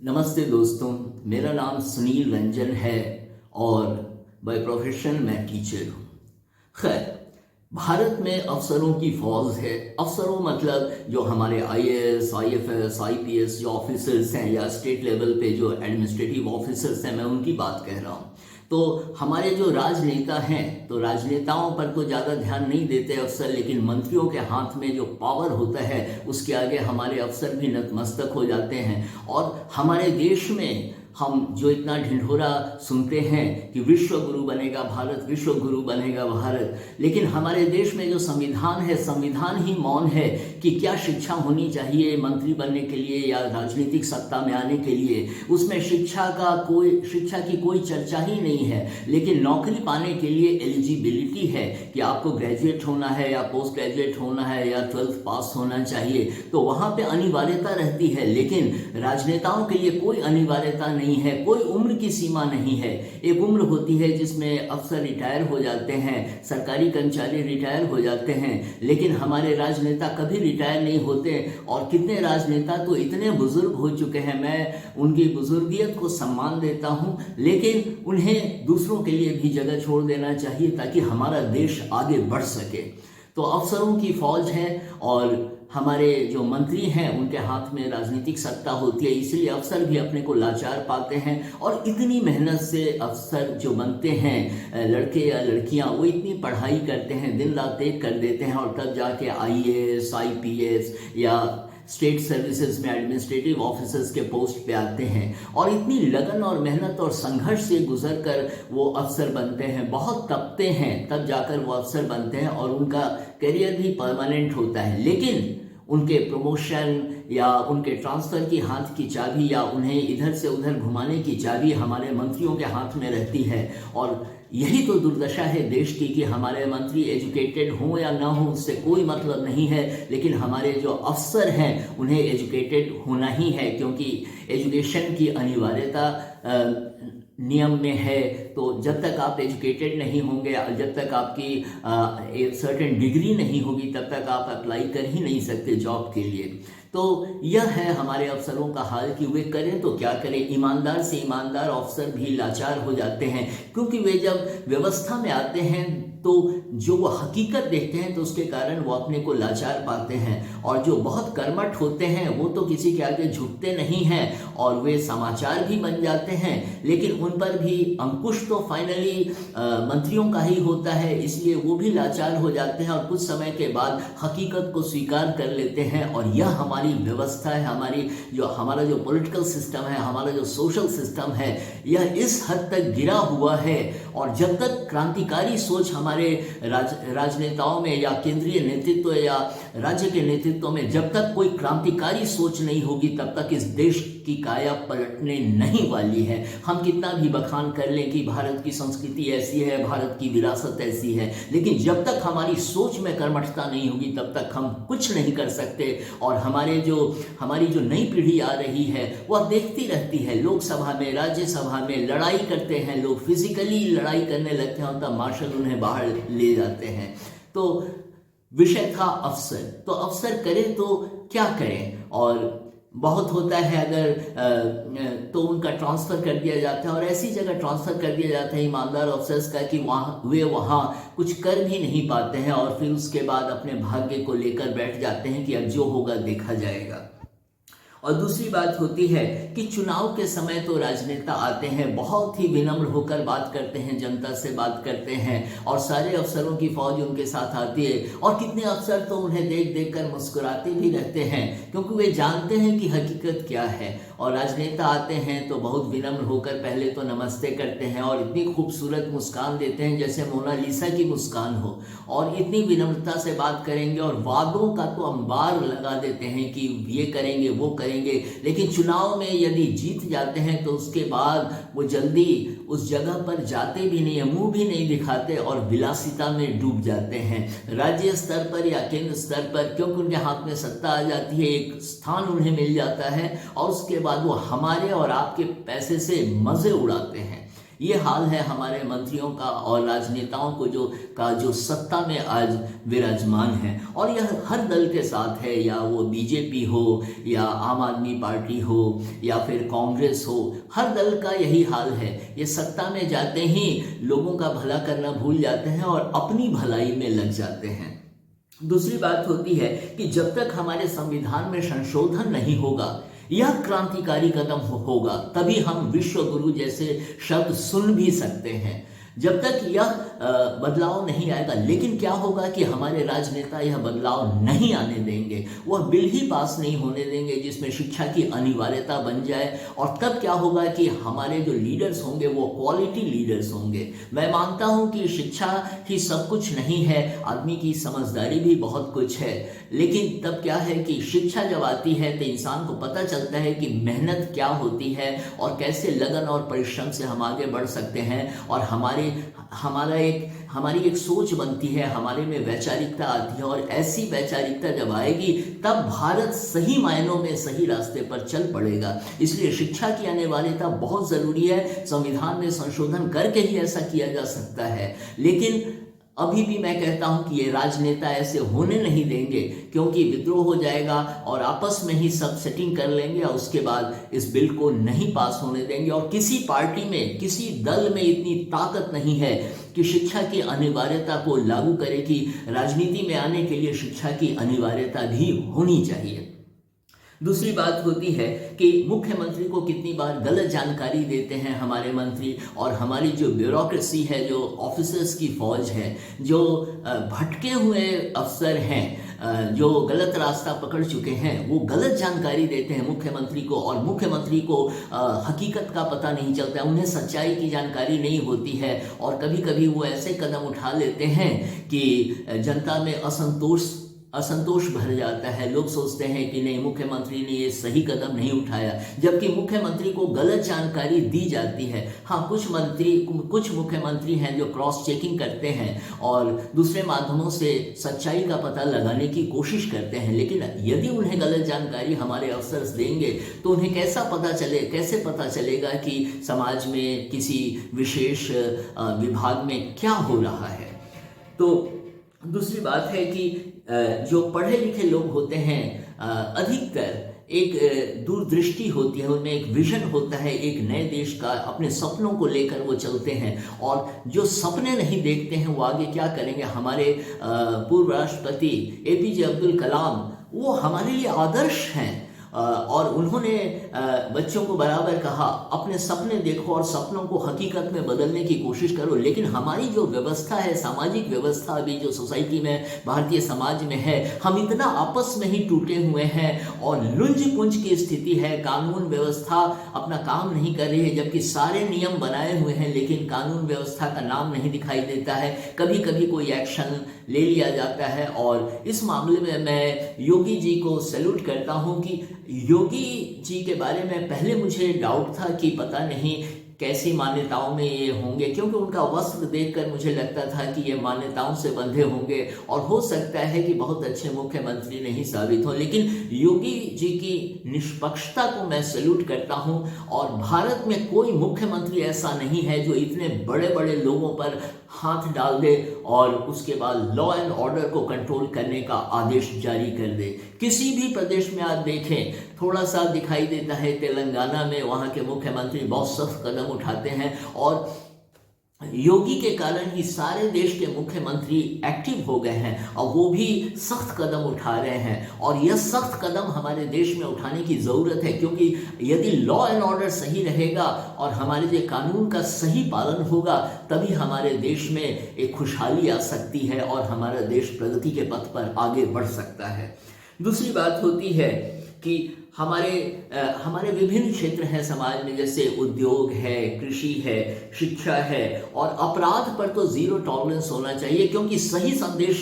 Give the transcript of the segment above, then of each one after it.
नमस्ते दोस्तों, मेरा नाम सुनील रंजन है और बाय प्रोफेशन मैं टीचर हूँ। खैर, भारत में अफसरों की फौज है। अफसरों मतलब जो हमारे आईएएस, आईएफएस, आईपीएस जो ऑफिसर्स हैं या स्टेट लेवल पे जो एडमिनिस्ट्रेटिव ऑफिसर्स हैं, मैं उनकी बात कह रहा हूँ। तो हमारे जो राजनेता हैं, तो राजनेताओं पर तो ज़्यादा ध्यान नहीं देते अफसर, लेकिन मंत्रियों के हाथ में जो पावर होता है उसके आगे हमारे अफसर भी नतमस्तक हो जाते हैं। और हमारे देश में हम जो इतना ढिंढोरा सुनते हैं कि विश्व गुरु बनेगा भारत, विश्व गुरु बनेगा भारत, लेकिन हमारे देश में जो संविधान है, संविधान ही मौन है कि क्या शिक्षा होनी चाहिए मंत्री बनने के लिए या राजनीतिक सत्ता में आने के लिए। उसमें शिक्षा की कोई चर्चा ही नहीं है। लेकिन नौकरी पाने के लिए एलिजिबिलिटी है कि आपको ग्रेजुएट होना है या पोस्ट ग्रेजुएट होना है या 12th पास होना चाहिए, तो वहाँ पे अनिवार्यता रहती है। लेकिन राजनेताओं के लिए कोई अनिवार्यता नहीं है, कोई उम्र की सीमा नहीं है। एक उम्र होती है जिसमें अफसर रिटायर हो जाते हैं, सरकारी कर्मचारी रिटायर हो जाते हैं, लेकिन हमारे राजनेता कभी रिटायर नहीं होते। और कितने राजनेता तो इतने बुजुर्ग हो चुके हैं, मैं उनकी बुजुर्गियत को सम्मान देता हूं, लेकिन उन्हें दूसरों के लिए भी जगह छोड़ देना चाहिए ताकि हमारा देश आगे बढ़ सके। तो अफसरों की फौज है और हमारे जो मंत्री हैं उनके हाथ में राजनीतिक सत्ता होती है, इसलिए अफसर भी अपने को लाचार पाते हैं। और इतनी मेहनत से अफसर जो बनते हैं, लड़के या लड़कियां, वो इतनी पढ़ाई करते हैं, दिन रात एक कर देते हैं और तब जाके आईएएस, आईपीएस या स्टेट सर्विसेज में एडमिनिस्ट्रेटिव ऑफिसर्स के पोस्ट पे आते हैं। और इतनी लगन और मेहनत और संघर्ष से गुजर कर वो अफसर बनते हैं, बहुत तपते हैं, तब जाकर वो अफसर बनते हैं और उनका करियर भी परमानेंट होता है। लेकिन उनके प्रमोशन या उनके ट्रांसफ़र की हाथ की चाबी या उन्हें इधर से उधर घुमाने की चाबी हमारे मंत्रियों के हाथ में रहती है। और यही तो दुर्दशा है देश की कि हमारे मंत्री एजुकेटेड हों या ना हो उससे कोई मतलब नहीं है, लेकिन हमारे जो अफसर हैं उन्हें एजुकेटेड होना ही है, क्योंकि एजुकेशन की अनिवार्यता नियम में है। तो जब तक आप एजुकेटेड नहीं होंगे, जब तक आपकी एक सर्टेन डिग्री नहीं होगी, तब तक आप अप्लाई कर ही नहीं सकते जॉब के लिए। तो यह है हमारे अफसरों का हाल कि वे करें तो क्या करें। ईमानदार से ईमानदार अफसर भी लाचार हो जाते हैं, क्योंकि वे जब व्यवस्था में आते हैं तो जो वो हकीकत देखते हैं तो उसके कारण वो अपने को लाचार पाते हैं। और जो बहुत कर्मठ होते हैं वो तो किसी के आगे झुकते नहीं हैं और वे समाचार भी बन जाते हैं, लेकिन उन पर भी अंकुश तो फाइनली मंत्रियों का ही होता है, इसलिए वो भी लाचार हो जाते हैं और कुछ समय के बाद हकीकत को स्वीकार कर लेते हैं। और यह हमारी व्यवस्था है, हमारा जो पॉलिटिकल सिस्टम है, हमारा जो सोशल सिस्टम है, यह इस हद तक गिरा हुआ है। और जब तक क्रांतिकारी सोच हमारे राजनेताओं में या केंद्रीय नेतृत्व या राज्य के नेतृत्व में जब तक कोई क्रांतिकारी सोच नहीं होगी, तब तक इस देश की काया पलटने नहीं वाली है। हम कितना भी बखान कर लें कि भारत की संस्कृति ऐसी है, भारत की विरासत ऐसी है, लेकिन जब तक हमारी सोच में कर्मठता नहीं होगी तब तक हम कुछ नहीं कर सकते। और हमारी जो नई पीढ़ी आ रही है वह देखती रहती है, लोकसभा में, राज्यसभा में लड़ाई करते हैं लोग, फिजिकली लड़ाई करने लगते हैं और तब मार्शल उन्हें बाहर ले जाते हैं। तो विषय था अफसर, तो अफसर करें तो क्या करें। और बहुत होता है अगर तो उनका ट्रांसफ़र कर दिया जाता है और ऐसी जगह ट्रांसफ़र कर दिया जाता है ईमानदार अफसर्स का कि वहाँ कुछ कर भी नहीं पाते हैं और फिर उसके बाद अपने भाग्य को लेकर बैठ जाते हैं कि अब जो होगा देखा जाएगा। और दूसरी बात होती है कि चुनाव के समय तो राजनेता आते हैं, बहुत ही विनम्र होकर बात करते हैं, जनता से बात करते हैं और सारे अफसरों की फौज उनके साथ आती है। और कितने अफसर तो उन्हें देख देख कर मुस्कुराते भी रहते हैं, क्योंकि वे जानते हैं कि हकीकत क्या है। और राजनेता आते हैं तो बहुत विनम्र होकर पहले तो नमस्ते करते हैं और इतनी खूबसूरत मुस्कान देते हैं जैसे मोनालिसा की मुस्कान हो, और इतनी विनम्रता से बात करेंगे और वादों का तो अंबार लगा देते हैं कि ये करेंगे वो करेंगे। लेकिन चुनाव में यदि जीत जाते हैं तो उसके बाद वो जल्दी उस जगह पर जाते भी नहीं है, मुंह भी नहीं दिखाते और विलासिता में डूब जाते हैं। राज्य स्तर पर या केंद्र स्तर पर क्योंकि उनके हाथ में सत्ता आ जाती है, एक स्थान उन्हें मिल जाता है और उसके बाद वो हमारे और आपके पैसे से मजे उड़ाते हैं। ये हाल है हमारे मंत्रियों का और राजनेताओं को जो सत्ता में आज विराजमान है। और यह हर दल के साथ है, या वो बीजेपी हो या आम आदमी पार्टी हो या फिर कांग्रेस हो, हर दल का यही हाल है। ये सत्ता में जाते ही लोगों का भला करना भूल जाते हैं और अपनी भलाई में लग जाते हैं। दूसरी बात होती है कि जब तक हमारे संविधान में संशोधन नहीं होगा, यह क्रांतिकारी कदम होगा, तभी हम विश्व गुरु जैसे शब्द सुन भी सकते हैं। जब तक यह बदलाव नहीं आएगा, लेकिन क्या होगा कि हमारे राजनेता यह बदलाव नहीं आने देंगे, वह बिल ही पास नहीं होने देंगे जिसमें शिक्षा की अनिवार्यता बन जाए। और तब क्या होगा कि हमारे जो लीडर्स होंगे वो क्वालिटी लीडर्स होंगे। मैं मानता हूं कि शिक्षा ही सब कुछ नहीं है, आदमी की समझदारी भी बहुत कुछ है, लेकिन तब क्या है कि शिक्षा जब आती है तो इंसान को पता चलता है कि मेहनत क्या होती है और कैसे लगन और परिश्रम से हम आगे बढ़ सकते हैं। और हमारी एक सोच बनती है, हमारे में वैचारिकता आती है, और ऐसी वैचारिकता जब आएगी तब भारत सही मायनों में सही रास्ते पर चल पड़ेगा। इसलिए शिक्षा की अनिवार्यता बहुत जरूरी है। संविधान में संशोधन करके ही ऐसा किया जा सकता है, लेकिन अभी भी मैं कहता हूं कि ये राजनेता ऐसे होने नहीं देंगे, क्योंकि विद्रोह हो जाएगा और आपस में ही सब सेटिंग कर लेंगे और उसके बाद इस बिल को नहीं पास होने देंगे। और किसी पार्टी में, किसी दल में इतनी ताकत नहीं है कि शिक्षा की अनिवार्यता को लागू करे कि राजनीति में आने के लिए शिक्षा की अनिवार्यता भी होनी चाहिए। दूसरी बात होती है कि मुख्यमंत्री को कितनी बार गलत जानकारी देते हैं हमारे मंत्री, और हमारी जो ब्यूरोक्रेसी है, जो ऑफिसर्स की फौज है, जो भटके हुए अफसर हैं, जो गलत रास्ता पकड़ चुके हैं, वो गलत जानकारी देते हैं मुख्यमंत्री को, और मुख्यमंत्री को हकीकत का पता नहीं चलता है, उन्हें सच्चाई की जानकारी नहीं होती है। और कभी कभी वो ऐसे कदम उठा लेते हैं कि जनता में असंतोष भर जाता है। लोग सोचते हैं कि नहीं, मुख्यमंत्री ने ये सही कदम नहीं उठाया, जबकि मुख्यमंत्री को गलत जानकारी दी जाती है। हाँ, कुछ मुख्यमंत्री हैं जो क्रॉस चेकिंग करते हैं और दूसरे माध्यमों से सच्चाई का पता लगाने की कोशिश करते हैं, लेकिन यदि उन्हें गलत जानकारी हमारे अफसर देंगे तो उन्हें कैसे पता चलेगा कि समाज में किसी विशेष विभाग में क्या हो रहा है। तो दूसरी बात है कि जो पढ़े लिखे लोग होते हैं, अधिकतर एक दूरदृष्टि होती है, उनमें एक विजन होता है एक नए देश का, अपने सपनों को लेकर वो चलते हैं। और जो सपने नहीं देखते हैं वो आगे क्या करेंगे। हमारे पूर्व राष्ट्रपति APJ अब्दुल कलाम, वो हमारे लिए आदर्श हैं, और उन्होंने बच्चों को बराबर कहा, अपने सपने देखो और सपनों को हकीकत में बदलने की कोशिश करो। लेकिन हमारी जो व्यवस्था है, सामाजिक व्यवस्था अभी जो सोसाइटी में, भारतीय समाज में है, हम इतना आपस में ही टूटे हुए हैं और लुंज पुंज की स्थिति है। कानून व्यवस्था अपना काम नहीं कर रही है, जबकि सारे नियम बनाए हुए हैं, लेकिन कानून व्यवस्था का नाम नहीं दिखाई देता है। कभी कभी कोई एक्शन ले लिया जाता है, और इस मामले में मैं योगी जी को सैल्यूट करता हूं कि योगी जी के बारे में पहले मुझे डाउट था कि पता नहीं कैसी मान्यताओं में ये होंगे, क्योंकि उनका वस्त्र देखकर मुझे लगता था कि ये मान्यताओं से बंधे होंगे और हो सकता है कि बहुत अच्छे मुख्यमंत्री नहीं साबित हो। लेकिन योगी जी की निष्पक्षता को मैं सैल्यूट करता हूं, और भारत में कोई मुख्यमंत्री ऐसा नहीं है जो इतने बड़े बड़े लोगों पर हाथ डाल दे और उसके बाद लॉ एंड ऑर्डर को कंट्रोल करने का आदेश जारी कर दे। किसी भी प्रदेश में आप देखें, थोड़ा सा दिखाई देता है तेलंगाना में, वहां के मुख्यमंत्री बहुत सख्त कदम उठाते हैं, और योगी के कारण ही सारे देश के मुख्यमंत्री एक्टिव हो गए हैं और वो भी सख्त कदम उठा रहे हैं। और यह सख्त कदम हमारे देश में उठाने की ज़रूरत है, क्योंकि यदि लॉ एंड ऑर्डर सही रहेगा और हमारे जो कानून का सही पालन होगा, तभी हमारे देश में एक खुशहाली आ सकती है और हमारा देश प्रगति के पथ पर आगे बढ़ सकता है। दूसरी बात होती है कि हमारे विभिन्न क्षेत्र हैं समाज में, जैसे उद्योग है, कृषि है, शिक्षा है, और अपराध पर तो जीरो टॉलरेंस होना चाहिए, क्योंकि सही संदेश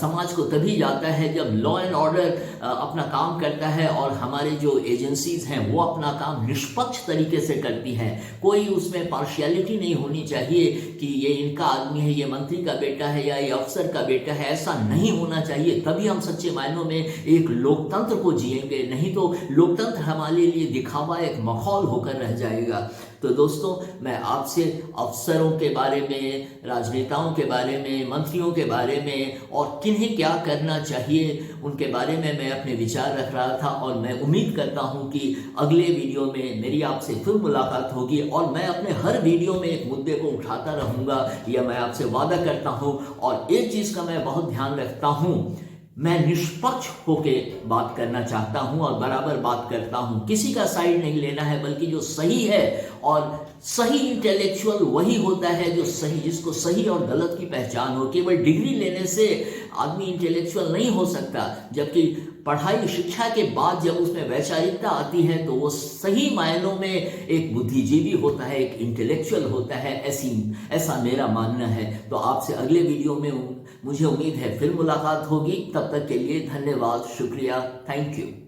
समाज को तभी जाता है जब लॉ एंड ऑर्डर अपना काम करता है और हमारे जो एजेंसीज हैं वो अपना काम निष्पक्ष तरीके से करती हैं। कोई उसमें पार्शियलिटी नहीं होनी चाहिए कि ये इनका आदमी है, ये मंत्री का बेटा है या ये अफसर का बेटा है, ऐसा नहीं होना चाहिए। तभी हम सच्चे मायनों में एक लोकतंत्र को जिएंगे, नहीं तो लोकतंत्र हमारे लिए दिखावा, एक मखौल होकर रह जाएगा। तो दोस्तों, मैं आपसे अफसरों के बारे में, राजनेताओं के बारे में, मंत्रियों के बारे में और किन्हें क्या करना चाहिए उनके बारे में मैं अपने विचार रख रहा था। और मैं उम्मीद करता हूं कि अगले वीडियो में मेरी आपसे फिर मुलाकात होगी और मैं अपने हर वीडियो में एक मुद्दे को उठाता रहूँगा, यह मैं आपसे वादा करता हूँ। और एक चीज़ का मैं बहुत ध्यान रखता हूँ, मैं निष्पक्ष होके बात करना चाहता हूं और बराबर बात करता हूं। किसी का साइड नहीं लेना है, बल्कि जो सही है, और सही इंटेलेक्चुअल वही होता है जो सही, जिसको सही और गलत की पहचान हो। केवल डिग्री लेने से आदमी इंटेलेक्चुअल नहीं हो सकता, जबकि पढ़ाई शिक्षा के बाद जब उसमें वैचारिकता आती है तो वो सही मायनों में एक बुद्धिजीवी होता है, एक इंटेलेक्चुअल होता है। ऐसा मेरा मानना है। तो आपसे अगले वीडियो में मुझे उम्मीद है फिर मुलाकात होगी। तब तक के लिए धन्यवाद, शुक्रिया, थैंक यू।